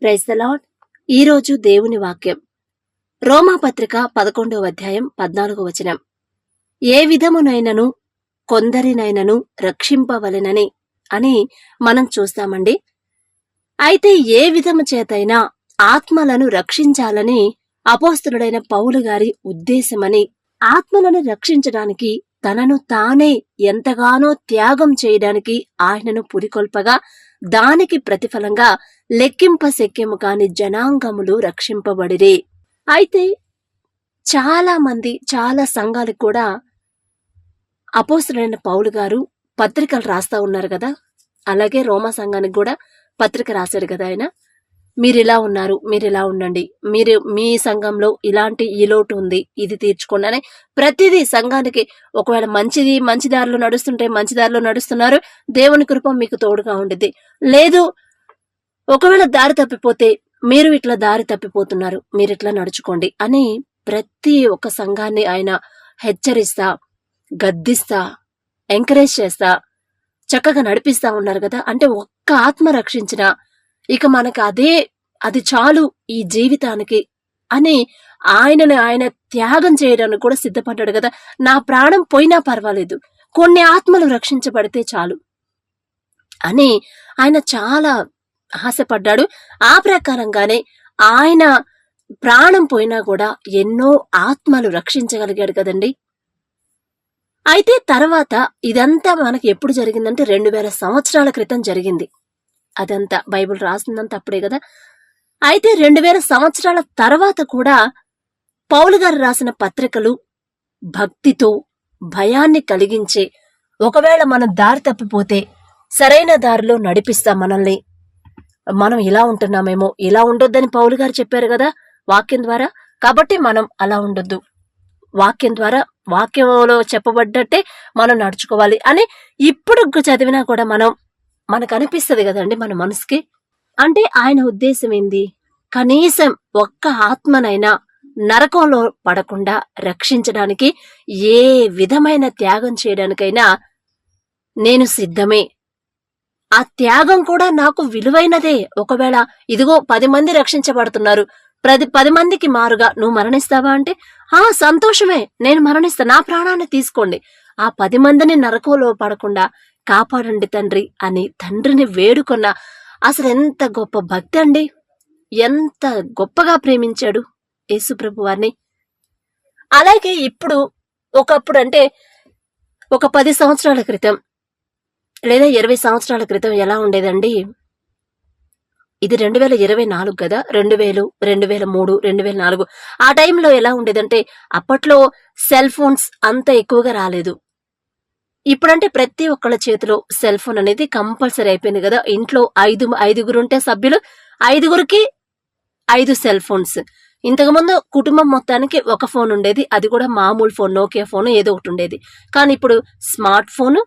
Praise the lord. ఈరోజు దేవుని వాక్యం రోమాపత్రిక 11వ అధ్యాయం 14వ వచనం. ఏ విధమునైనను కొందరినైనను రక్షింపవలెనని అని మనం చూస్తామండి. అయితే ఏ విధము చేతైనా ఆత్మలను రక్షించాలని అపోస్తలుడైన పౌలు గారి ఉద్దేశమని, ఆత్మలను రక్షించడానికి తనను తానే ఎంతగానో త్యాగం చేయడానికి ఆయనను పురికొల్పగా, దానికి ప్రతిఫలంగా లెక్కింప శక్యము కాని జనాంగములు రక్షింపబడిరి. అయితే చాలా మంది, చాలా సంఘాలకు కూడా అపోస్తలుడైన పౌలు గారు పత్రికలు రాస్తా ఉన్నారు కదా. అలాగే రోమా సంఘానికి కూడా పత్రిక రాశారు కదా ఆయన. మీరిలా ఉన్నారు, మీరిలా ఉండండి, మీరు మీ సంఘంలో ఇలాంటి ఈ లోటు ఉంది, ఇది తీర్చుకోండి అని ప్రతిదీ సంఘానికి, ఒకవేళ మంచి దారిలో నడుస్తుంటే మంచి దారిలో నడుస్తున్నారు, దేవుని కృప మీకు తోడుగా ఉండిద్ది. లేదు, ఒకవేళ దారి తప్పిపోతే మీరు ఇట్లా దారి తప్పిపోతున్నారు, మీరు ఇట్లా నడుచుకోండి అని ప్రతి ఒక్క సంఘాన్ని ఆయన హెచ్చరిస్తా, గద్దిస్తా, ఎంకరేజ్ చేస్తా, చక్కగా నడిపిస్తా ఉన్నారు కదా. అంటే ఒక్క ఆత్మ రక్షించిన ఇక మనకు అది చాలు ఈ జీవితానికి అని ఆయన త్యాగం చేయడానికి కూడా సిద్ధపడ్డాడు కదా. నా ప్రాణం పోయినా పర్వాలేదు, కొన్ని ఆత్మలు రక్షించబడితే చాలు అని ఆయన చాలా ఆశపడ్డాడు. ఆ ప్రకారంగానే ఆయన ప్రాణం పోయినా కూడా ఎన్నో ఆత్మలు రక్షించగలిగాడు కదండి. అయితే తర్వాత ఇదంతా మనకి ఎప్పుడు జరిగిందంటే 2000 సంవత్సరాల క్రితం జరిగింది. అదంతా బైబిల్ రాసిందంతా అప్పుడే కదా. అయితే 2000 సంవత్సరాల తర్వాత కూడా పౌలు గారు రాసిన పత్రికలు భక్తితో, భయాన్ని కలిగించే, ఒకవేళ మనం దారి తప్పిపోతే సరైన దారిలో నడిపిస్తాం మనల్ని, మనం ఇలా ఉంటున్నామేమో, ఇలా ఉండొద్దని పౌలు గారు చెప్పారు కదా వాక్యం ద్వారా. కాబట్టి మనం అలా ఉండొద్దు, వాక్యం ద్వారా, వాక్యంలో చెప్పబడ్డట్టే మనం నడుచుకోవాలి అని ఇప్పుడు చదివినా కూడా మనకు అనిపిస్తుంది కదండి మన మనసుకి. అంటే ఆయన ఉద్దేశం ఏంది? కనీసం ఒక్క ఆత్మనైనా నరకంలో పడకుండా రక్షించడానికి ఏ విధమైన త్యాగం చేయడానికైనా నేను సిద్ధమే. ఆ త్యాగం కూడా నాకు విలువైనదే. ఒకవేళ ఇదిగో 10 మంది రక్షించబడుతున్నారు, 10 మందికి మారుగా నువ్వు మరణిస్తావా అంటే సంతోషమే, నేను మరణిస్తా, నా ప్రాణాన్ని తీసుకోండి, ఆ 10 మందిని నరకంలో పడకుండా కాపాడండి తండ్రి అని తండ్రిని వేడుకున్న అసలు ఎంత గొప్ప భక్తి అండి. ఎంత గొప్పగా ప్రేమించాడు యేసుప్రభు వారిని. అలాగే ఇప్పుడు ఒకప్పుడు అంటే ఒక 10 సంవత్సరాల క్రితం లేదా 20 సంవత్సరాల క్రితం ఎలా ఉండేదండి? ఇది 2024 కదా, 2000, 2003, 2004 ఆ టైంలో ఎలా ఉండేదంటే, అప్పట్లో సెల్ ఫోన్స్ అంత ఎక్కువగా రాలేదు. ఇప్పుడంటే ప్రతి ఒక్కళ్ళ చేతిలో సెల్ ఫోన్ అనేది కంపల్సరీ అయిపోయింది కదా. ఇంట్లో 5 ఉంటే సభ్యులు, 5గురికి 5 సెల్ ఫోన్స్. ఇంతకుముందు కుటుంబం మొత్తానికి ఒక ఫోన్ ఉండేది, అది కూడా మామూలు ఫోన్, నోకియా ఫోన్ ఏదో ఒకటి ఉండేది. కానీ ఇప్పుడు స్మార్ట్ ఫోన్,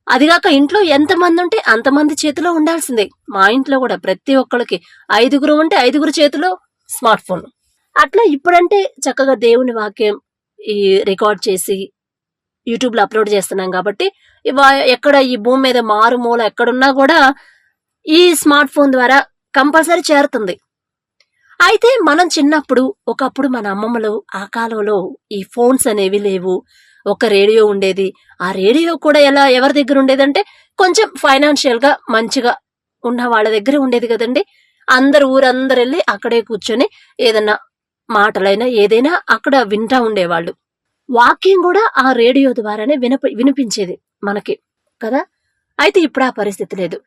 అదిగాక ఇంట్లో ఎంతమంది ఉంటే అంతమంది చేతిలో ఉండాల్సిందే. మా ఇంట్లో కూడా ప్రతి ఒక్కరికి 5 ఉంటే 5 చేతిలో స్మార్ట్ ఫోన్. అట్లా ఇప్పుడంటే చక్కగా దేవుని వాక్యం ఈ రికార్డ్ చేసి యూట్యూబ్ లో అప్లోడ్ చేస్తున్నాం కాబట్టి ఎక్కడ ఈ భూమి మీద మారుమూల ఎక్కడున్నా కూడా ఈ స్మార్ట్ ఫోన్ ద్వారా కంపల్సరీ చేరుతుంది. అయితే మనం చిన్నప్పుడు, ఒకప్పుడు మన అమ్మమ్మలు ఆ కాలంలో ఈ ఫోన్స్ అనేవి లేవు, ఒక రేడియో ఉండేది. ఆ రేడియో కూడా ఎవరి దగ్గర ఉండేదంటే కొంచెం ఫైనాన్షియల్ గా మంచిగా ఉన్న వాళ్ళ దగ్గర ఉండేది కదండి. ఊరందరూ వెళ్ళి అక్కడే కూర్చొని ఏదన్నా మాటలైనా ఏదైనా అక్కడ వింటా ఉండేవాళ్ళు. వాక్యం కూడా ఆ రేడియో ద్వారానే వినిపించేది మనకి కదా. అయితే ఇప్పుడు ఆ పరిస్థితి లేదు.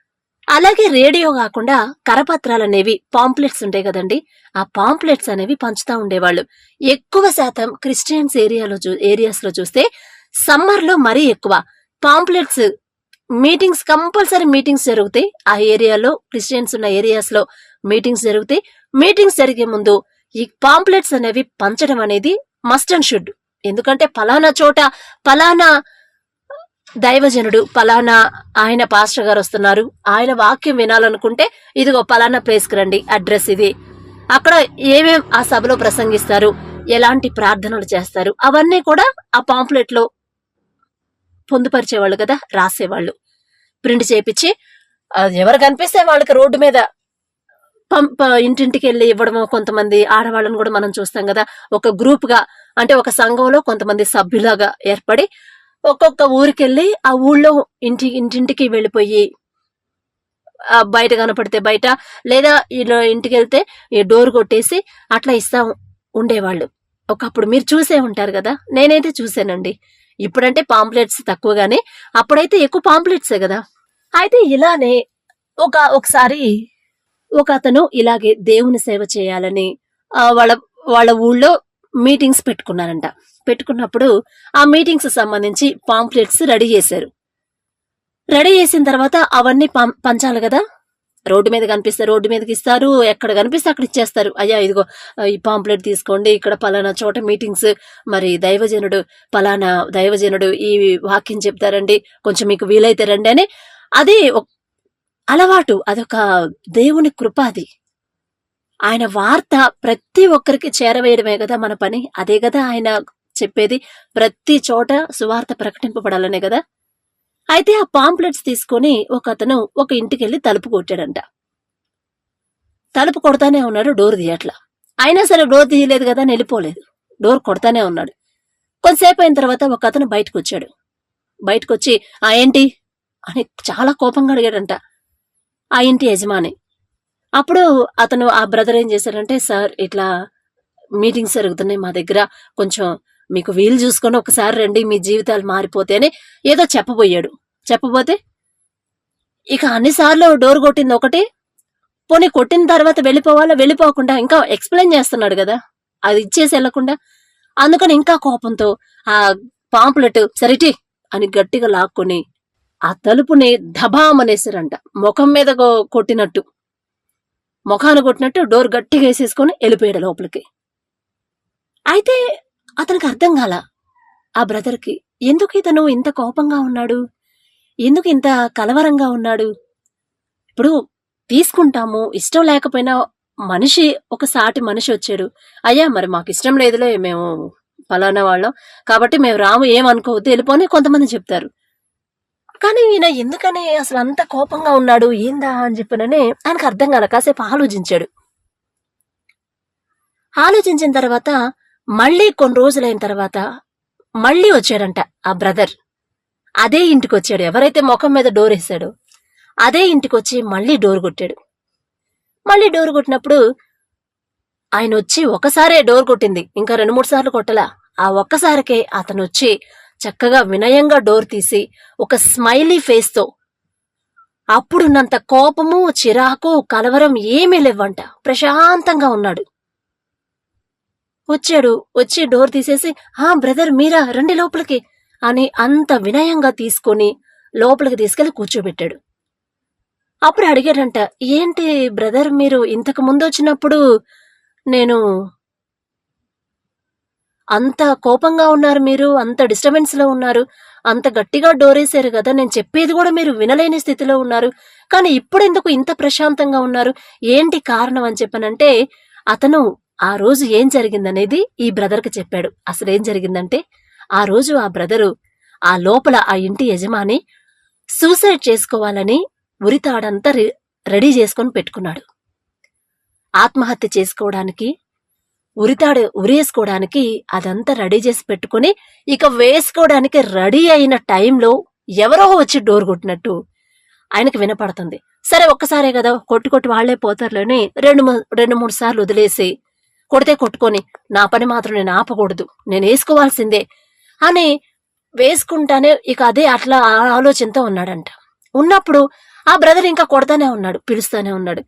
అలాగే రేడియో కాకుండా కరపత్రాలు అనేవి, పాంప్లెట్స్ ఉంటాయి కదండి, ఆ పాంప్లెట్స్ అనేవి పంచుతా ఉండేవాళ్ళు. ఎక్కువ శాతం క్రిస్టియన్స్ ఏరియాస్ లో చూస్తే సమ్మర్ లో మరీ ఎక్కువ పాంప్లెట్స్ మీటింగ్స్, కంపల్సరీ మీటింగ్స్ జరుగుతాయి ఆ ఏరియాలో. క్రిస్టియన్స్ ఉన్న ఏరియాస్ లో మీటింగ్స్ జరుగుతాయి. మీటింగ్స్ జరిగే ముందు ఈ పాంప్లెట్స్ అనేవి పంచడం అనేది మస్ట్ అండ్ షుడ్. ఎందుకంటే పలానా చోట పలానా దైవజనుడు, పలానా ఆయన పాస్టర్ గారు వస్తున్నారు, ఆయన వాక్యం వినాలనుకుంటే ఇదిగో పలానా ప్లేస్ కి రండి, అడ్రస్ ఇది, అక్కడ ఏమేం ఆ సభలో ప్రసంగిస్తారు, ఎలాంటి ప్రార్థనలు చేస్తారు, అవన్నీ కూడా ఆ పాంప్లెట్ లో పొందుపరిచేవాళ్ళు కదా, రాసేవాళ్ళు. ప్రింట్ చేపించి ఎవరు కనిపిస్తే వాళ్ళకి రోడ్డు మీద ఇంటింటికి వెళ్ళి ఇవ్వడము. కొంతమంది ఆడవాళ్ళని కూడా మనం చూస్తాం కదా, ఒక గ్రూప్ గా, అంటే ఒక సంఘంలో కొంతమంది సభ్యులాగా ఏర్పడి ఒక్కొక్క ఊరికెళ్ళి ఆ ఊళ్ళో ఇంటింటికి వెళ్ళిపోయి బయట కనపడితే బయట, లేదా ఇలా ఇంటికి వెళ్తే ఈ డోర్ కొట్టేసి అట్లా ఇస్తా ఉండేవాళ్ళు. ఒకప్పుడు మీరు చూసే ఉంటారు కదా, నేనైతే చూసానండి. ఇప్పుడంటే పాంప్లెట్స్ తక్కువగానే, అప్పుడైతే ఎక్కువ పాంప్లెట్సే కదా. అయితే ఇలానే ఒకసారి ఒక అతను ఇలాగే దేవుని సేవ చేయాలని వాళ్ళ వాళ్ళ ఊళ్ళో మీటింగ్స్ పెట్టుకున్నారంట. పెట్టుకున్నప్పుడు ఆ మీటింగ్స్ సంబంధించి పాంప్లెట్స్ రెడీ చేశారు. రెడీ చేసిన తర్వాత అవన్నీ పంచాలి కదా. రోడ్డు మీద కనిపిస్తే రోడ్డు మీదకి ఇస్తారు, ఎక్కడ కనిపిస్తే అక్కడ ఇచ్చేస్తారు. అయ్యా ఇదిగో ఈ పాంప్లెట్ తీసుకోండి, ఇక్కడ పలానా చోట మీటింగ్స్, మరి పలానా దైవజనుడు ఈ వాక్యం చెప్తారండి, కొంచెం మీకు వీలైతే రండి అని. అది అలవాటు, అదొక దేవుని కృప. అది ఆయన వార్త ప్రతి ఒక్కరికి చేరవేయడమే కదా మన పని. అదే కదా ఆయన చెప్పేది, ప్రతి చోట సువార్త ప్రకటింపబడాలనే కదా. అయితే ఆ పాంప్లెట్స్ తీసుకొని ఒక అతను ఒక ఇంటికి వెళ్ళి తలుపు కొట్టాడంట. తలుపు కొడతానే ఉన్నాడు, డోర్ తీయట్లా. అయినా సరే డోర్ తీయలేదు కదా, వెళ్ళిపోలేదు, డోర్ కొడతానే ఉన్నాడు. కొంతసేపు అయిన తర్వాత ఒక అతను బయటకు వచ్చాడు. బయటకు వచ్చి ఏంటి అని చాలా కోపంగా అడిగాడంట ఆ ఇంటి యజమాని. అప్పుడు అతను ఆ బ్రదర్ ఏం చేశాడంటే, సార్ ఇట్లా మీటింగ్స్ జరుగుతున్నాయి మా దగ్గర, కొంచెం మీకు వీలు చూసుకొని ఒకసారి రండి, మీ జీవితాలు మారిపోతే అని ఏదో చెప్పబోయాడు. చెప్పబోతే ఇక అన్నిసార్లు డోర్ కొట్టింది ఒకటి, పోనీ కొట్టిన తర్వాత వెళ్ళిపోకుండా ఇంకా ఎక్స్ప్లెయిన్ చేస్తున్నాడు కదా, అది ఇచ్చేసి వెళ్లకుండా. అందుకని ఇంకా కోపంతో ఆ పాంప్లెట్ సరిటి అని గట్టిగా లాక్కొని ఆ తలుపుని ధబామనేసారంట. ముఖం మీద కొట్టినట్టు, ముఖాన్ని కొట్టినట్టు డోర్ గట్టిగా వేసేసుకొని వెళ్ళిపోయాడు లోపలికి. అయితే అతనికి అర్థం కాల, ఆ బ్రదర్కి, ఎందుకు ఇతను ఇంత కోపంగా ఉన్నాడు, ఎందుకు ఇంత కలవరంగా ఉన్నాడు. ఇప్పుడు తీసుకుంటాము, ఇష్టం లేకపోయినా ఒక సాటి మనిషి వచ్చాడు, అయ్యా మరి మాకు ఇష్టం లేదులే, మేము ఫలానా వాళ్ళం కాబట్టి మేము రాము, ఏమనుకోవద్దు, వెళ్ళిపోని కొంతమంది చెప్తారు. కానీ ఈయన ఎందుకని అసలు అంత కోపంగా ఉన్నాడు, ఏందా అని చెప్పిననే ఆయనకు అర్థం కాల. కాసేపు ఆలోచించాడు. ఆలోచించిన తర్వాత మళ్ళీ కొన్ని రోజులైన తర్వాత మళ్ళీ వచ్చాడంట ఆ బ్రదర్. అదే ఇంటికి వచ్చాడు, ఎవరైతే ముఖం మీద డోర్ వేసాడో అదే ఇంటికి వచ్చి మళ్ళీ డోర్ కొట్టాడు. మళ్ళీ డోర్ కొట్టినప్పుడు ఆయన వచ్చి ఒకసారే డోర్ కొట్టింది, ఇంకా 2-3 సార్లు కొట్టలా. ఆ ఒక్కసారికే అతను వచ్చి చక్కగా వినయంగా డోర్ తీసి ఒక స్మైలీ ఫేస్ తో, అప్పుడున్నంత కోపము, చిరాకు, కలవరం ఏమీ లేవంట, ప్రశాంతంగా ఉన్నాడు. వచ్చి డోర్ తీసేసి, బ్రదర్ మీరా, రండి లోపలికి అని అంత వినయంగా తీసుకొని లోపలికి తీసుకెళ్లి కూర్చోబెట్టాడు. అప్పుడు అడిగాడంట, ఏంటి బ్రదర్, మీరు ఇంతకు ముందు వచ్చినప్పుడు నేను అంత కోపంగా ఉన్నారు, మీరు అంత డిస్టర్బెన్స్ లో ఉన్నారు, అంత గట్టిగా డోరేశారు కదా, నేను చెప్పేది కూడా మీరు వినలేని స్థితిలో ఉన్నారు, కానీ ఇప్పుడెందుకు ఇంత ప్రశాంతంగా ఉన్నారు, ఏంటి కారణం అని చెప్పనంటే, అతను ఆ రోజు ఏం జరిగిందనేది ఈ బ్రదర్కి చెప్పాడు. అసలు ఏం జరిగిందంటే, ఆ రోజు ఆ బ్రదరు ఆ లోపల ఆ ఇంటి యజమాని సూసైడ్ చేసుకోవాలని ఉరితాడంతా రెడీ చేసుకొని పెట్టుకున్నాడు. ఆత్మహత్య చేసుకోవడానికి, ఉరేసుకోవడానికి అదంతా రెడీ చేసి పెట్టుకుని, ఇక వేసుకోవడానికి రెడీ అయిన టైంలో ఎవరో వచ్చి డోర్ కొట్టినట్టు ఆయనకు వినపడుతుంది. సరే ఒక్కసారే కదా, కొట్టి వాళ్లే పోతారులేని 2-3 సార్లు వదిలేసి, కొడితే కొట్టుకొని నా పని మాత్రం నేను ఆపకూడదు, నేను వేసుకోవాల్సిందే అని వేసుకుంటానే ఇక అదే అట్లా ఆలోచనతో ఉన్నాడంట. ఉన్నప్పుడు ఆ బ్రదర్ ఇంకా కొడతానే ఉన్నాడు, పిలుస్తానే ఉన్నాడు.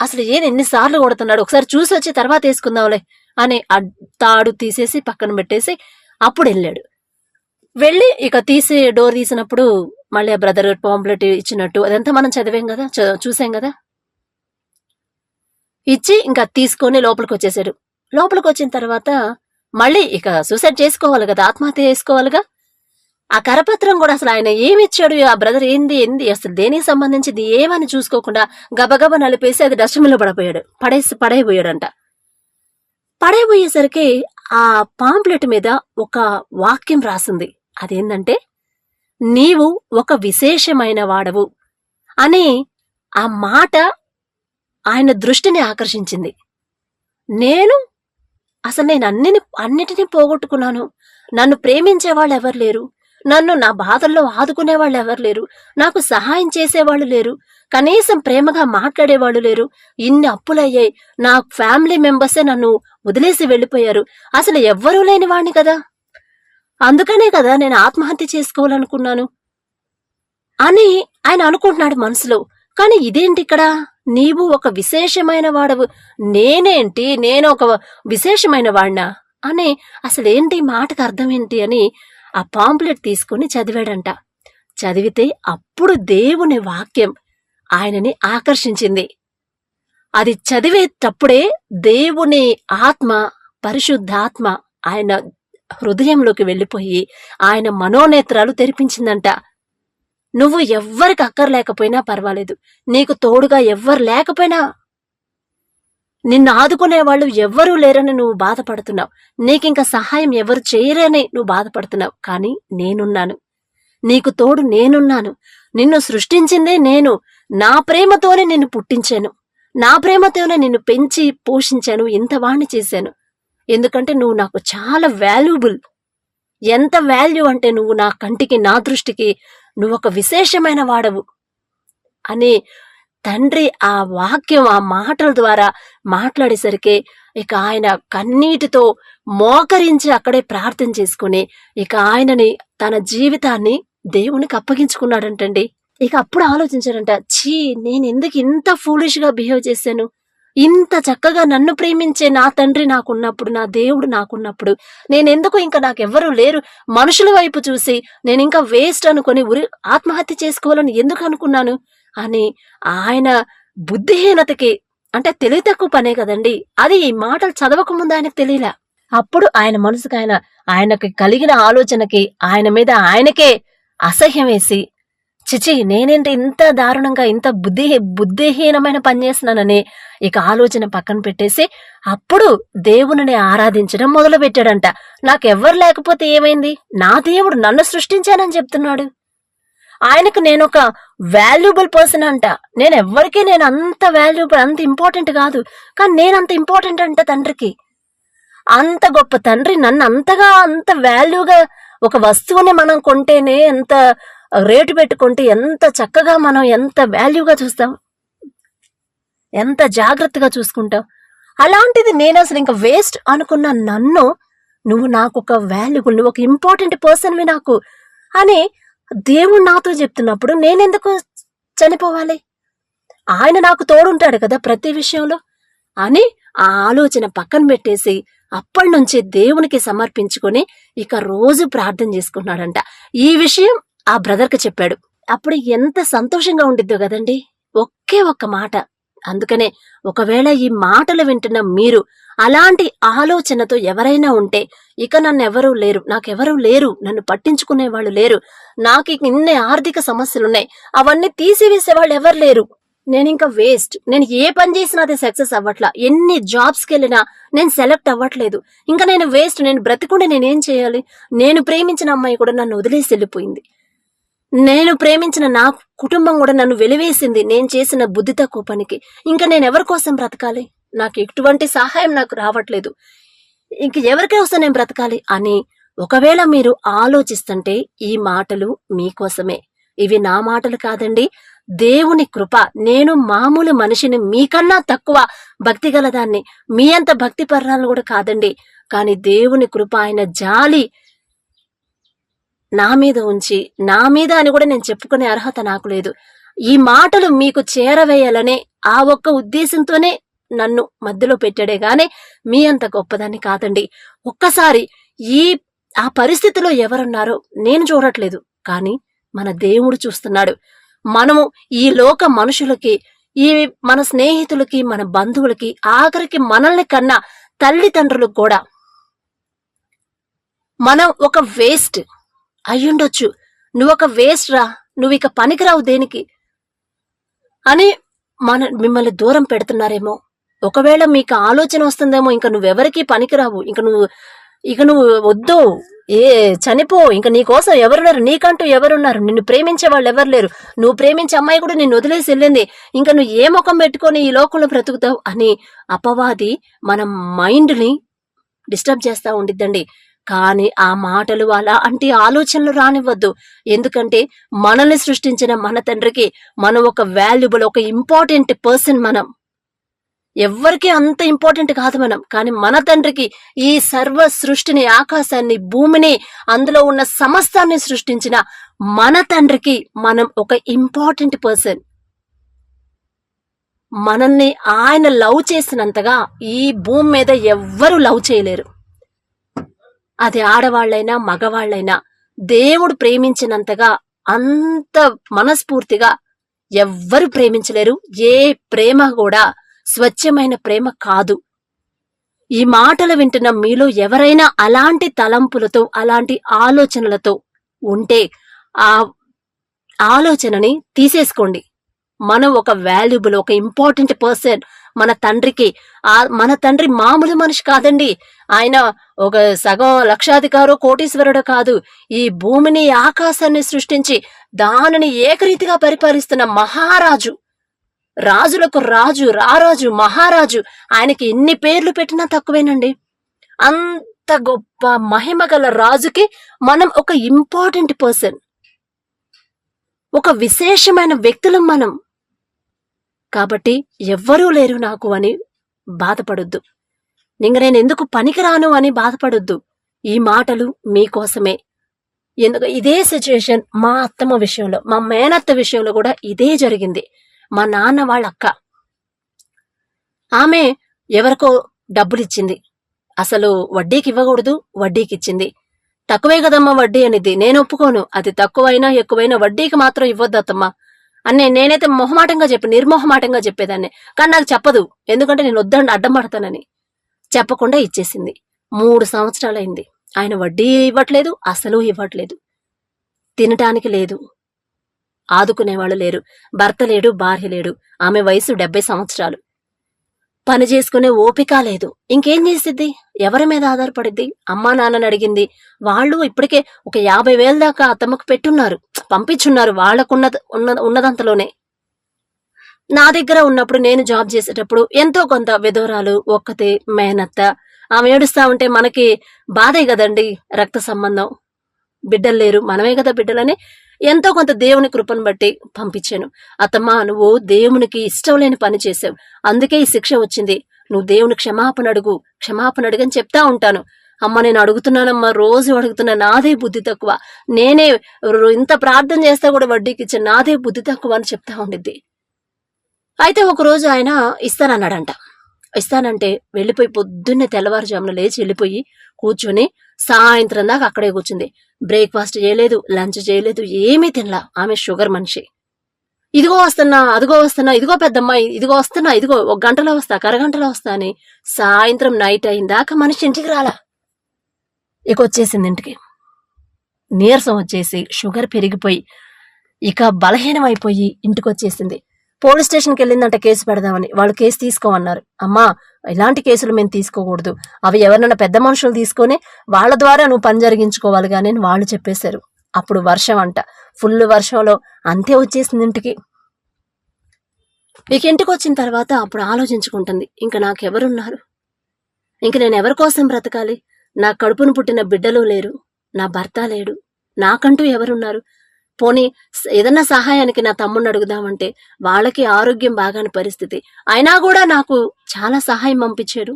అసలు ఎన్నిసార్లు కొడుతున్నాడు, ఒకసారి చూసి వచ్చి తర్వాత వేసుకుందాంలే అని ఆ తాడు తీసేసి పక్కన పెట్టేసి అప్పుడు వెళ్ళాడు. వెళ్ళి ఇక డోర్ తీసినప్పుడు మళ్ళీ ఆ బ్రదర్ పాంప్లెట్ ఇచ్చినట్టు అదంతా మనం చదివాం కదా, చూసాం కదా. ఇచ్చి ఇంకా తీసుకొని లోపలికి వచ్చేసాడు. లోపలికి వచ్చిన తర్వాత మళ్ళీ ఇక సూసైడ్ చేసుకోవాలి కదా, ఆత్మహత్య చేసుకోవాలిగా. ఆ కరపత్రం కూడా అసలు ఆయన ఏమిచ్చాడు, ఆ బ్రదర్ ఏంది అసలు దేనికి సంబంధించింది ఏమని చూసుకోకుండా గబగబ నలిపేసి అది డస్ట్బిన్ లో పడైపోయాడంట. పడైపోయేసరికి ఆ పాంప్లెట్ మీద ఒక వాక్యం రాసింది. అదేంటంటే, నీవు ఒక విశేషమైన వాడవు అని ఆ మాట ఆయన దృష్టిని ఆకర్షించింది. నేను అన్నిటినీ పోగొట్టుకున్నాను. నన్ను ప్రేమించే వాళ్ళు ఎవరు లేరు. నన్ను నా బాధల్లో ఆదుకునే వాళ్ళు ఎవరు లేరు. నాకు సహాయం చేసేవాళ్ళు లేరు. కనీసం ప్రేమగా మాట్లాడేవాళ్ళు లేరు. ఇన్ని అప్పులయ్యాయి. నా ఫ్యామిలీ మెంబర్సే నన్ను వదిలేసి వెళ్ళిపోయారు. అసలు ఎవ్వరూ లేని వాణ్ణి కదా. అందుకనే కదా నేను ఆత్మహత్య చేసుకోవాలనుకున్నాను అని ఆయన అనుకుంటున్నాడు మనసులో. కాని ఇదేంటి ఇక్కడ, నీవు ఒక విశేషమైన వాడవు, నేనేంటి, నేను ఒక విశేషమైన వాడినా అని, అసలేంటి మాటకు అర్థం ఏంటి అని ఆ పాంప్లెట్ తీసుకుని చదివాడంట. చదివితే అప్పుడు దేవుని వాక్యం ఆయనని ఆకర్షించింది. అది చదివేటప్పుడే దేవుని ఆత్మ, పరిశుద్ధాత్మ ఆయన హృదయంలోకి వెళ్ళిపోయి ఆయన మనోనేత్రాలు తెరిపించిందంట. నువ్వు ఎవ్వరికి అక్కర్లేకపోయినా పర్వాలేదు, నీకు తోడుగా ఎవ్వరు లేకపోయినా, నిన్ను ఆదుకునే వాళ్ళు ఎవ్వరూ లేరని నువ్వు బాధపడుతున్నావు, నీకింక సహాయం ఎవరు చేయరని నువ్వు బాధపడుతున్నావు. కానీ నేనున్నాను, నీకు తోడు నేనున్నాను. నిన్ను సృష్టించిందే నేను. నా ప్రేమతోనే నిన్ను పుట్టించాను, నా ప్రేమతోనే నిన్ను పెంచి పోషించాను, ఇంతవాణ్ణి చేశాను. ఎందుకంటే నువ్వు నాకు చాలా వాల్యుబుల్. ఎంత వాల్యూ అంటే నువ్వు నా కంటికి, నా దృష్టికి నువ్వొక విశేషమైన వాడవు అని తండ్రి ఆ వాక్యం, ఆ మాటల ద్వారా మాట్లాడేసరికి ఇక ఆయన కన్నీటితో మోకరించి అక్కడే ప్రార్థన చేసుకుని ఇక ఆయనని, తన జీవితాన్ని దేవునికి అప్పగించుకున్నాడంటండి. ఇక అప్పుడు ఆలోచించాడంట, ఛీ, నేనెందుకు ఇంత ఫూలిష్ గా బిహేవ్ చేశాను, ఇంత చక్కగా నన్ను ప్రేమించే నా తండ్రి నాకున్నప్పుడు, నా దేవుడు నాకున్నప్పుడు, నేనెందుకు ఇంకా నాకెవ్వరూ లేరు, మనుషుల వైపు చూసి నేనింకా వేస్ట్ అనుకుని ఆత్మహత్య చేసుకోవాలని ఎందుకు అనుకున్నాను అని ఆయన బుద్ధిహీనతకి, అంటే తెలివి తక్కువ పనే కదండి అది, ఈ మాటలు చదవకముందు ఆయనకు తెలియలా. అప్పుడు ఆయన మనసుకు ఆయనకి కలిగిన ఆలోచనకి ఆయన మీద ఆయనకే అసహ్యం వేసి, చిచి, నేనేంటి ఇంత దారుణంగా, ఇంత బుద్ధిహీనమైన పని చేస్తున్నానని ఇక ఆలోచన పక్కన పెట్టేసి అప్పుడు దేవుని ఆరాధించడం మొదలు పెట్టాడంట. నాకెవ్వరు లేకపోతే ఏమైంది, నా దేవుడు నన్ను సృష్టించానని చెప్తున్నాడు. ఆయనకు నేనొక వాల్యుబుల్ పర్సన్ అంట. నేను అంత వాల్యుబుల్, అంత ఇంపార్టెంట్ కాదు, కానీ నేనంత ఇంపార్టెంట్ అంట తండ్రికి. అంత గొప్ప తండ్రి నన్ను అంతగా, అంత వాల్యూగా, ఒక వస్తువుని మనం కొంటేనే ఎంత రేటు పెట్టుకుంటే ఎంత చక్కగా మనం ఎంత వాల్యూగా చూస్తాం, ఎంత జాగ్రత్తగా చూసుకుంటాం. అలాంటిది నేను అసలు ఇంకా వేస్ట్ అనుకున్న నన్ను నువ్వు నాకు ఒక వాల్యుబుల్, నువ్వు ఒక ఇంపార్టెంట్ పర్సన్వి నాకు అని దేవుడు నాతో చెప్తున్నప్పుడు నేనెందుకు చనిపోవాలి, ఆయన నాకు తోడుంటాడు కదా ప్రతి విషయంలో అని ఆ ఆలోచన పక్కన పెట్టేసి అప్పటి నుంచి దేవునికి సమర్పించుకొని ఇక రోజు ప్రార్థన చేసుకున్నాడంట. ఈ విషయం ఆ బ్రదర్కి చెప్పాడు. అప్పుడు ఎంత సంతోషంగా ఉండిద్దో కదండి, ఒకే ఒక్క మాట. అందుకనే ఒకవేళ ఈ మాటలు వింటున్న మీరు అలాంటి ఆలోచనతో ఎవరైనా ఉంటే, ఇక నన్నెవరూ లేరు, నాకెవరూ లేరు, నన్ను పట్టించుకునే వాళ్ళు లేరు, నాకు ఇన్ని ఆర్థిక సమస్యలున్నాయి, అవన్నీ తీసివేసేవాళ్ళు ఎవరు లేరు, నేనింకా వేస్ట్, నేను ఏ పని చేసినా అది సక్సెస్ అవ్వట్లా, ఎన్ని జాబ్స్కి వెళ్ళినా నేను సెలెక్ట్ అవ్వట్లేదు, ఇంకా నేను వేస్ట్, నేను బ్రతికుంటే నేనేం చేయాలి, నేను ప్రేమించిన అమ్మాయి కూడా నన్ను వదిలేసి వెళ్ళిపోయింది, నేను ప్రేమించిన నా కుటుంబం కూడా నన్ను వెలివేసింది నేను చేసిన బుద్ధి తక్కువ పనికి, ఇంకా నేను ఎవరి కోసం బ్రతకాలి, నాకు ఎటువంటి సహాయం నాకు రావట్లేదు, ఇంక ఎవరికోసం నేను బ్రతకాలి అని ఒకవేళ మీరు ఆలోచిస్తుంటే ఈ మాటలు మీకోసమే. ఇవి నా మాటలు కాదండి, దేవుని కృప. నేను మామూలు మనిషిని, మీకన్నా తక్కువ భక్తి గలదాన్ని, మీ అంత భక్తి పర్రాలను కూడా కాదండి, కానీ దేవుని కృప, ఆయన జాలి నా మీద ఉంచి, నా మీద అని కూడా నేను చెప్పుకునే అర్హత నాకు లేదు. ఈ మాటలు మీకు చేరవేయాలనే ఆ ఒక్క ఉద్దేశంతోనే నన్ను మధ్యలో పెట్టాడే గానే మీ అంత గొప్పదాన్ని కాదండి. ఒక్కసారి ఆ పరిస్థితిలో ఎవరున్నారో నేను చూడట్లేదు, కానీ మన దేవుడు చూస్తున్నాడు. మనము ఈ లోక మనుషులకి, ఈ మన స్నేహితులకి, మన బంధువులకి, ఆఖరికి మనల్ని కన్నా తల్లిదండ్రులకు కూడా మనం ఒక వేస్ట్ అయ్యుండొచ్చు, నువ్వొక వేస్ట్ రా, నువ్వు ఇక పనికిరావు దేనికి అని మిమ్మల్ని దూరం పెడుతున్నారేమో. ఒకవేళ మీకు ఆలోచన వస్తుందేమో, ఇంక నువ్వెవరికి పనికిరావు, ఇక నువ్వు వద్దు, చనిపో, ఇంకా నీ కోసం ఎవరున్నారు, నీకంటూ ఎవరున్నారు, నిన్ను ప్రేమించే వాళ్ళు ఎవరు లేరు, నువ్వు ప్రేమించే అమ్మాయి కూడా నిన్ను వదిలేసి వెళ్ళింది, ఇంకా నువ్వు ఏ ముఖం పెట్టుకొని ఈ లోకంలో బ్రతుకుతావు అని అపవాది మన మైండ్ ని డిస్టర్బ్ చేస్తా ఉండిద్దండి. కానీ ఆ మాటలు అలాంటి ఆలోచనలు రానివ్వద్దు. ఎందుకంటే మనల్ని సృష్టించిన మన తండ్రికి మనం ఒక వాల్యుబుల్, ఒక ఇంపార్టెంట్ పర్సన్. మనం ఎవ్వరికి అంత ఇంపార్టెంట్ కాదు మనం, కానీ మన తండ్రికి ఈ సర్వ సృష్టిని, ఆకాశాన్ని, భూమిని, అందులో ఉన్న సమస్తాన్ని సృష్టించిన మన తండ్రికి మనం ఒక ఇంపార్టెంట్ పర్సన్. మనల్ని ఆయన లవ్ చేసినంతగా ఈ భూమి మీద ఎవ్వరూ లవ్ చేయలేరు. అది ఆడవాళ్ళైనా మగవాళ్ళైనా దేవుడు ప్రేమించినంతగా అంత మనస్ఫూర్తిగా ఎవ్వరు ప్రేమించలేరు. ఏ ప్రేమ కూడా స్వచ్ఛమైన ప్రేమ కాదు. ఈ మాటలు వింటున్న మీలో ఎవరైనా అలాంటి తలంపులతో, అలాంటి ఆలోచనలతో ఉంటే ఆ ఆలోచనని తీసేసుకోండి. మనం ఒక వాల్యుబుల్, ఒక ఇంపార్టెంట్ పర్సన్ మన తండ్రికి. మన తండ్రి మామూలు మనిషి కాదండి. ఆయన ఒక సగం లక్షాధికారో కోటీశ్వరుడు కాదు. ఈ భూమిని, ఆకాశాన్ని సృష్టించి దానిని ఏకరీతిగా పరిపాలిస్తున్న మహారాజు. రాజులకు రాజు, రారాజు, మహారాజు. ఆయనకి ఎన్ని పేర్లు పెట్టినా తక్కువేనండి. అంత గొప్ప మహిమ గల రాజుకి మనం ఒక ఇంపార్టెంట్ పర్సన్, ఒక విశేషమైన వ్యక్తులం మనం. కాబట్టి ఎవ్వరూ లేరు నాకు అని బాధపడొద్దు. ఇంక నేను ఎందుకు పనికిరాను అని బాధపడొద్దు. ఈ మాటలు మీకోసమే. ఎందుకు ఇదే సిచ్యుయేషన్ మా అత్తమ్మ విషయంలో, మా మేనత్త విషయంలో కూడా ఇదే జరిగింది. మా నాన్న వాళ్ళ అక్క, ఆమె ఎవరికో డబ్బులిచ్చింది. అసలు వడ్డీకి ఇవ్వకూడదు, వడ్డీకి ఇచ్చింది. తక్కువే కదమ్మా వడ్డీ అనేది. నేను ఒప్పుకోను. అది తక్కువైనా ఎక్కువైనా వడ్డీకి మాత్రం ఇవ్వద్దు అత్తమ్మా అని నేనైతే నిర్మోహమాటంగా చెప్పేదాన్ని. కానీ నాకు చెప్పదు, ఎందుకంటే నేను వద్దండి అడ్డం పడతానని. చెప్పకుండా ఇచ్చేసింది. 3 సంవత్సరాలైంది. ఆయన వడ్డీ ఇవ్వట్లేదు, అసలు ఇవ్వట్లేదు. తినటానికి లేదు, ఆదుకునేవాళ్ళు లేరు, భర్త లేడు, భార్య లేడు. ఆమె వయసు 70 సంవత్సరాలు. పని చేసుకునే ఓపిక లేదు. ఇంకేం చేసిద్ది? ఎవరి మీద ఆధారపడిద్ది? అమ్మా నాన్నని అడిగింది. వాళ్ళు ఇప్పటికే ఒక 50,000 దాకా అత్తమ్మకు పెట్టున్నారు, పంపించున్నారు ఉన్నదంతలోనే. నా దగ్గర ఉన్నప్పుడు, నేను జాబ్ చేసేటప్పుడు ఎంతో కొంత విధవరాలు, ఒక్కతే మేనత్త, ఆమె ఏడుస్తా ఉంటే మనకి బాధే కదండి. రక్త సంబంధం, బిడ్డలు లేరు, మనమే కదా బిడ్డలని ఎంతో కొంత దేవుని కృపను బట్టి పంపించాను. అత్తమ్మా, నువ్వు దేవునికి ఇష్టం లేని పని చేసావు, అందుకే ఈ శిక్ష వచ్చింది. నువ్వు దేవుని క్షమాపణ అడుగని చెప్తా ఉంటాను. అమ్మ నేను అడుగుతున్నానమ్మా, రోజు అడుగుతున్నా, నాదే బుద్ధి తక్కువ, నేనే ఇంత ప్రార్థన చేస్తా కూడా వడ్డీకి ఇచ్చా, నాదే బుద్ధి తక్కువ అని చెప్తా ఉండిద్ది. అయితే ఒకరోజు ఆయన ఇస్తానన్నాడంట. ఇస్తానంటే వెళ్ళిపోయి పొద్దున్నే తెల్లవారుజామున లేచి వెళ్ళిపోయి కూర్చొని సాయంత్రం దాకా అక్కడే కూర్చుంది. బ్రేక్ఫాస్ట్ చేయలేదు, లంచ్ చేయలేదు, ఏమీ తినలా. ఆమె షుగర్ మనిషి. ఇదిగో వస్తున్నా, అదిగో వస్తున్నా, ఇదిగో పెద్దమ్మాయి, ఇదిగో వస్తున్నా, ఇదిగో 1 గంటలో వస్తా, అరగంటలో వస్తా అని సాయంత్రం నైట్ అయిందాకా మనిషి ఇంటికి రాలా. ఇక వచ్చేసింది ఇంటికి. నీరసం వచ్చేసి, షుగర్ పెరిగిపోయి, ఇక బలహీనం అయిపోయి ఇంటికి వచ్చేసింది. పోలీస్ స్టేషన్కి వెళ్ళిందంట కేసు పెడదామని. వాళ్ళు కేసు తీసుకోమన్నారు. అమ్మా, ఇలాంటి కేసులు మేము తీసుకోకూడదు, అవి ఎవరినైనా పెద్ద మనుషులు తీసుకొని వాళ్ళ ద్వారా నువ్వు పని జరిగించుకోవాలి కానీ వాళ్ళు చెప్పేశారు. అప్పుడు వర్షం అంట, ఫుల్ వర్షంలో అంతే వచ్చేసింది ఇంటికి. ఇక ఇంటికి వచ్చిన తర్వాత అప్పుడు ఆలోచించుకుంటుంది, ఇంక నాకెవరున్నారు, ఇంక నేను ఎవరి కోసం బ్రతకాలి? నా కడుపును పుట్టిన బిడ్డలు లేరు, నా భర్త లేడు, నాకంటూ ఎవరున్నారు? పోనీ ఏదన్నా సహాయానికి నా తమ్ముడిని అడుగుదామంటే వాళ్ళకి ఆరోగ్యం బాగాని పరిస్థితి, అయినా కూడా నాకు చాలా సహాయం పంపించారు.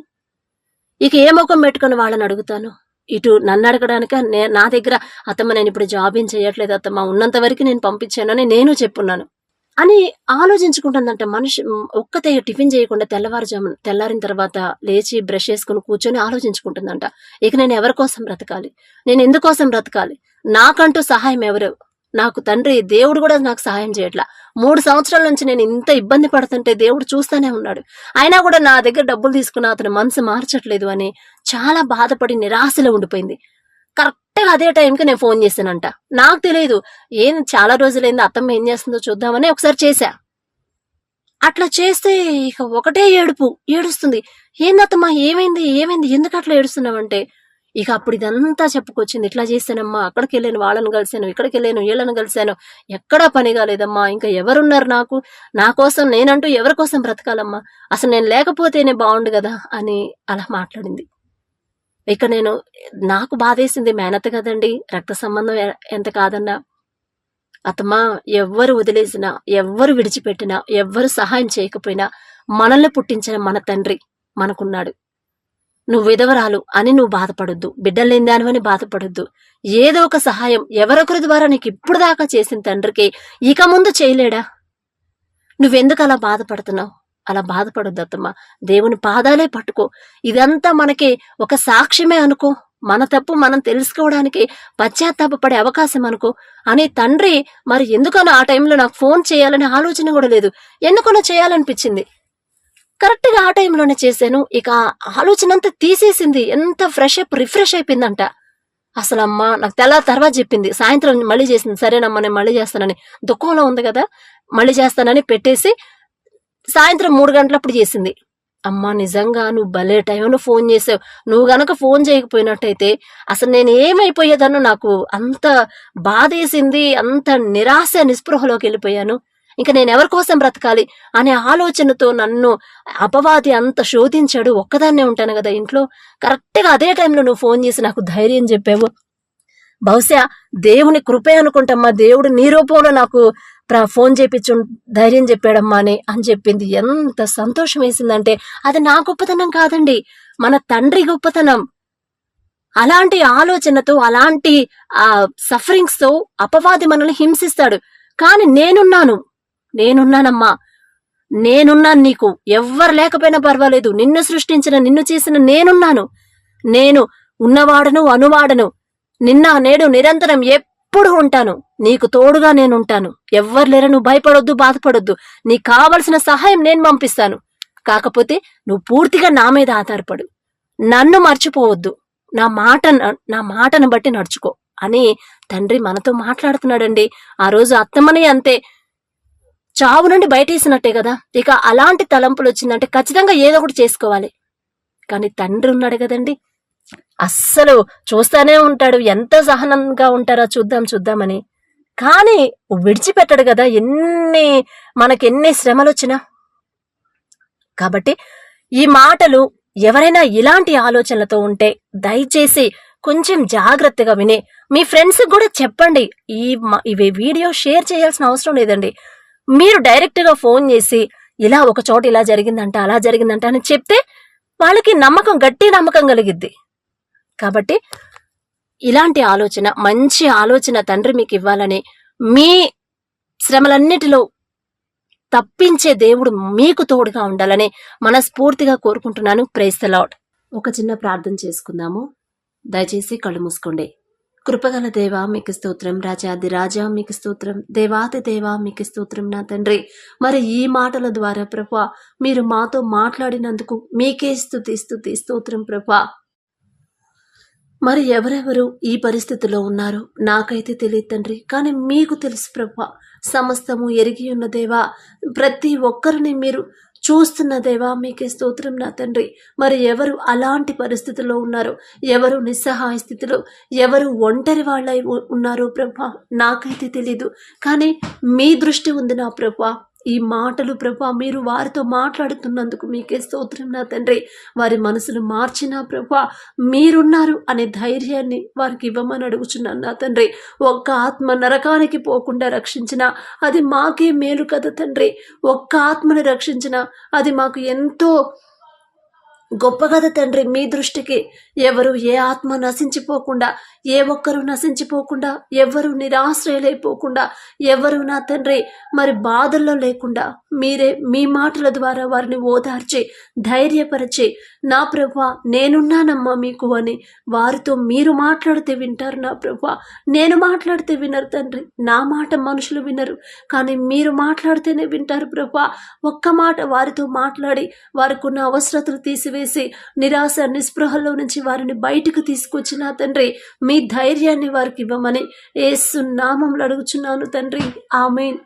ఇక ఏ ముఖం పెట్టుకుని వాళ్ళని అడుగుతాను? ఇటు నన్ను అడగడానిక నా దగ్గర అత్తమ్మ నేను ఇప్పుడు జాబ్ ఏం చేయట్లేదు అత్తమ్మ, ఉన్నంత వరకు నేను పంపించానని నేను చెప్పున్నాను అని ఆలోచించుకుంటుందంట. మనిషి ఒక్కతే టిఫిన్ చేయకుండా తెల్లారిన తర్వాత లేచి బ్రష్ చేసుకుని కూర్చొని ఆలోచించుకుంటుందంట. ఇక నేను ఎవరి కోసం బ్రతకాలి, నేను ఎందుకోసం బ్రతకాలి, నాకంటూ సహాయం ఎవరు? నాకు తండ్రి దేవుడు కూడా నాకు సహాయం చేయట్లా. 3 సంవత్సరాల నుంచి నేను ఇంత ఇబ్బంది పడుతుంటే దేవుడు చూస్తానే ఉన్నాడు, అయినా కూడా నా దగ్గర డబ్బులు తీసుకున్న అతను మనసు మార్చట్లేదు అని చాలా బాధపడి నిరాశలో ఉండిపోయింది. కరెక్ట్గా అదే టైంకి నేను ఫోన్ చేశానంట. నాకు తెలియదు, చాలా రోజులైంది అత్తమ్మ ఏం చేస్తుందో చూద్దామని ఒకసారి చేశా. అట్లా చేస్తే ఇక ఒకటే ఏడుస్తుంది. ఏందత్తమ్మా, ఏమైంది, ఎందుకు అట్లా ఏడుస్తున్నావంటే, ఇక అప్పుడు ఇదంతా చెప్పుకొచ్చింది. ఇట్లా చేశానమ్మా, అక్కడికి వెళ్ళాను, వాళ్ళని కలిశాను, ఇక్కడికి వెళ్ళాను, వీళ్ళని కలిశాను, ఎక్కడా పని కాలేదమ్మా, ఇంకా ఎవరున్నారు నాకు, నా కోసం నేనంటూ ఎవరి కోసం బ్రతకాలమ్మా, అసలు నేను లేకపోతేనే బాగుండు కదా అని అలా మాట్లాడింది. ఇక నాకు బాధేసింది. మేనత్త కదండి, రక్త సంబంధం ఎంత కాదన్నా. అత్తమ్మా, ఎవ్వరు వదిలేసినా, ఎవ్వరు విడిచిపెట్టినా, ఎవ్వరు సహాయం చేయకపోయినా మనల్ని పుట్టించిన మన తండ్రి మనకున్నాడు. నువ్వు విధవరాలు అని నువ్వు బాధపడొద్దు, బిడ్డలేందాను అని బాధపడొద్దు. ఏదో ఒక సహాయం ఎవరొకరి ద్వారా నీకు ఇప్పుడు దాకా చేసిన తండ్రికి ఇక ముందు చేయలేడా? నువ్వెందుకు అలా బాధపడుతున్నావు? అలా బాధపడొద్దు అత్తమ్మ, దేవుని పాదాలే పట్టుకో. ఇదంతా మనకి ఒక సాక్ష్యమే అనుకో, మన తప్పు మనం తెలుసుకోవడానికి పశ్చాత్తాపపడే అవకాశం అనుకో అని తండ్రి మరి ఎందుకనో ఆ టైంలో నాకు ఫోన్ చేయాలనే ఆలోచన కూడా లేదు, ఎందుకనో చేయాలనిపించింది. కరెక్ట్ గా ఆ టైంలోనే చేశాను. ఇక ఆలోచన అంతా తీసేసింది. ఎంత రిఫ్రెష్ అయిపోయిందంట. అసలు అమ్మ నాకు తర్వాత చెప్పింది, సాయంత్రం మళ్ళీ చేసింది. సరేనమ్మా నేను మళ్ళీ చేస్తానని, దుఃఖంలో ఉంది కదా మళ్ళీ చేస్తానని పెట్టేసి సాయంత్రం 3 గంటలప్పుడు చేసింది. అమ్మా నిజంగా నువ్వు భలే టైంలో ఫోన్ చేసావు, నువ్వు గనక ఫోన్ చేయకపోయినట్టయితే అసలు నేను ఏమైపోయేదానో, నాకు అంత బాధేసింది, అంత నిరాశ నిస్పృహలోకి వెళ్ళిపోయాను. ఇంకా నేను ఎవరి కోసం బ్రతకాలి అనే ఆలోచనతో నన్ను అపవాది అంత శోధించాడు. ఒక్కదాన్నే ఉంటాను కదా ఇంట్లో. కరెక్ట్ గా అదే టైంలో నువ్వు ఫోన్ చేసి నాకు ధైర్యం చెప్పావు. బహుశా దేవుని కృపే అనుకుంటమ్మా, దేవుడు నీ రూపంలో నాకు ఫోన్ చేపించు ధైర్యం చెప్పాడమ్మా అని చెప్పింది. ఎంత సంతోషం వేసిందంటే అది నా గొప్పతనం కాదండి, మన తండ్రి గొప్పతనం. అలాంటి ఆలోచనతో, అలాంటి సఫరింగ్స్ తో అపవాది మనల్ని హింసిస్తాడు. కానీ నేనున్నానమ్మా, నేనున్నాను నీకు. ఎవ్వరు లేకపోయినా పర్వాలేదు, నిన్ను సృష్టించిన నిన్ను చేసిన నేనున్నాను. నేను ఉన్నవాడను, అనువాడను, నిన్న నేడు నిరంతరం ఎప్పుడు ఉంటాను. నీకు తోడుగా నేనుంటాను. ఎవ్వరు లేరు, నువ్వు భయపడొద్దు, బాధపడొద్దు. నీకు కావలసిన సహాయం నేను పంపిస్తాను. కాకపోతే నువ్వు పూర్తిగా నా మీద ఆధారపడు, నన్ను మర్చిపోవద్దు, నా మాటను బట్టి నడుచుకో అని తండ్రి మనతో మాట్లాడుతున్నాడండి. ఆ రోజు అత్తమ్మని అంతే, చావు నుండి బయటేసినట్టే కదా. ఇక అలాంటి తలంపులు వచ్చిందంటే ఖచ్చితంగా ఏదో ఒకటి చేసుకోవాలి. కానీ తండ్రి ఉన్నాడు కదండి, అస్సలు చూస్తానే ఉంటాడు. ఎంత సహనంగా ఉంటారో చూద్దామని. కానీ విడిచిపెట్టాడు కదా, మనకెన్ని శ్రమలు వచ్చినా. కాబట్టి ఈ మాటలు ఎవరైనా ఇలాంటి ఆలోచనలతో ఉంటే దయచేసి కొంచెం జాగ్రత్తగా విని మీ ఫ్రెండ్స్ కూడా చెప్పండి. ఇవి వీడియో షేర్ చేయాల్సిన అవసరం లేదండి. మీరు డైరెక్ట్ గా ఫోన్ చేసి ఇలా ఒక చోట ఇలా జరిగిందంట, అలా జరిగిందంట అని చెప్తే వాళ్ళకి గట్టి నమ్మకం కలిగిద్ది. కాబట్టి ఇలాంటి ఆలోచన, మంచి ఆలోచన తండ్రి మీకు ఇవ్వాలని, మీ శ్రమలన్నిటిలో తప్పించే దేవుడు మీకు తోడుగా ఉండాలని మనస్ఫూర్తిగా కోరుకుంటున్నాను. Praise the Lord. ఒక చిన్న ప్రార్థన చేసుకుందాము. దయచేసి కళ్ళు మూసుకోండి. కృపగల దేవా మీకు స్తోత్రం, రాజాది రాజా మీకు స్తోత్రం, దేవాది దేవా మీకు స్తోత్రం నా తండ్రి. మరి ఈ మాటల ద్వారా ప్రభువా మీరు మాతో మాట్లాడినందుకు మీకే స్తుతి స్తోత్రం ప్రభువా. మరి ఎవరెవరు ఈ పరిస్థితిలో ఉన్నారు నాకైతే తెలియదు తండ్రి, కానీ మీకు తెలుసు ప్రభువా. సమస్తము ఎరిగి ఉన్న దేవా, ప్రతి ఒక్కరిని మీరు చూస్తున్న దేవా మీకే స్తోత్రం నా తండ్రి. మరి ఎవరు అలాంటి పరిస్థితుల్లో ఉన్నారు, ఎవరు నిస్సహాయ స్థితిలో, ఎవరు ఒంటరి వాళ్ళై ఉన్నారో ప్రభువా నాకైతే తెలీదు, కానీ మీ దృష్టి ఉంది నా ప్రభువా. ఈ మాటలు ప్రభువా మీరు వారితో మాట్లాడుతున్నందుకు మీకే స్తోత్రం నా తండ్రి. వారి మనసును మార్చిన ప్రభువా మీరున్నారు అనే ధైర్యాన్ని వారికి ఇవ్వమని అడుగుచున్నాను నా తండ్రి. ఒక్క ఆత్మ నరకానికి పోకుండా రక్షించిన అది మాకే మేలు కదా తండ్రి. ఒక్క ఆత్మను రక్షించిన అది మాకు ఎంతో గొప్ప కదా తండ్రి. మీ దృష్టికి ఎవరు ఏ ఆత్మ నశించిపోకుండా, ఏ ఒక్కరు నశించిపోకుండా, ఎవరు నిరాశ్రయులైపోకుండా, ఎవరు నా తండ్రి మరి బాధల్లో లేకుండా మీరే మీ మాటల ద్వారా వారిని ఓదార్చి ధైర్యపరిచి నా ప్రభువా నేనున్నానమ్మా మీకు అని వారితో మీరు మాట్లాడితే వింటారు నా ప్రభువా. నేను మాట్లాడితే వినరు తండ్రి, నా మాట మనుషులు వినరు, కానీ మీరు మాట్లాడితేనే వింటారు ప్రభువా. ఒక్క మాట వారితో మాట్లాడి వారికి ఉన్న అవసరతలు తీసివేసి నిరాశ నిస్పృహల్లో నుంచి వారిని బయటకు తీసుకొచ్చిన తండ్రి మీ ధైర్యాన్ని వారికి ఇవ్వమని యేసు నామములో అడుగుచున్నాను తండ్రి. ఆమేన్.